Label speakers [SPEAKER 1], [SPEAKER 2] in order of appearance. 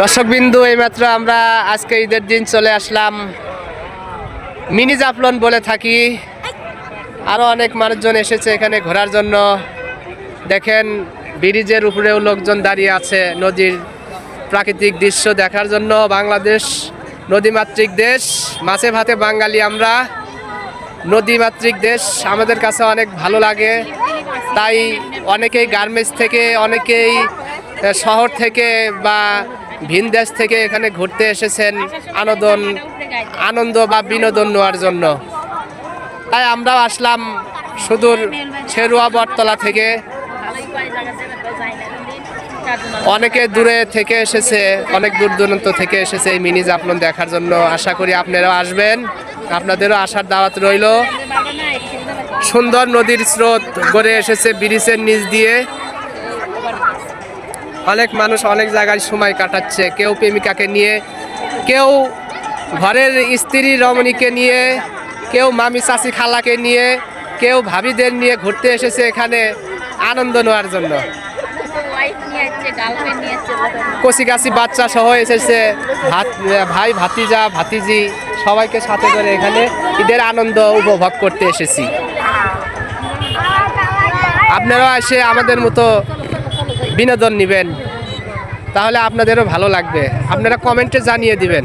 [SPEAKER 1] দর্শকবিন্দু, এইমাত্র আমরা আজকে ঈদের দিন চলে আসলাম মিনি জাফলন বলে থাকি। আরও অনেক মানুষজন এসেছে এখানে ঘোরার জন্য। দেখেন ব্রিজের উপরেও লোকজন দাঁড়িয়ে আছে নদীর প্রাকৃতিক দৃশ্য দেখার জন্য। বাংলাদেশ নদীমাতৃক দেশ, মাছে ভাতে বাঙালি আমরা। নদীমাতৃক দেশ আমাদের কাছে অনেক ভালো লাগে, তাই অনেকেই গার্মেন্টস থেকে, অনেকেই শহর থেকে বা ভিন দেশ থেকে এখানে ঘুরতে এসেছেন আনন্দ বা বিনোদন নেওয়ার জন্য। তাই আমরাও আসলাম সুদূর ছেরুয়া বটতলা থেকে। অনেকে দূরে থেকে এসেছে, অনেক দূর দূরান্ত থেকে এসেছে এই মিনি জাফলন দেখার জন্য। আশা করি আপনারাও আসবেন, আপনাদেরও আসার দাওয়াত রইল। সুন্দর নদীর স্রোত গড়ে এসেছে ব্রিজের নিচ দিয়ে। অনেক মানুষ অনেক জায়গায় সময় কাটাচ্ছে, কেউ প্রেমিকাকে নিয়ে, কেউ ঘরের স্ত্রী রমণীকে নিয়ে, কেউ মামি চাচি খালাকে নিয়ে, কেউ ভাবিদের নিয়ে ঘুরতে এসেছে এখানে আনন্দ নেওয়ার জন্য। কচি কাচি বাচ্চা সহ এসেছে, ভাই ভাতিজা ভাতিজি সবাইকে সাথে করে এখানে ঈদের আনন্দ উপভোগ করতে এসেছি। আপনারাও এসে আমাদের মতো বিনোদন নেবেন, তাহলে আপনাদেরও ভালো লাগবে। আপনারা কমেন্টে জানিয়ে দিবেন।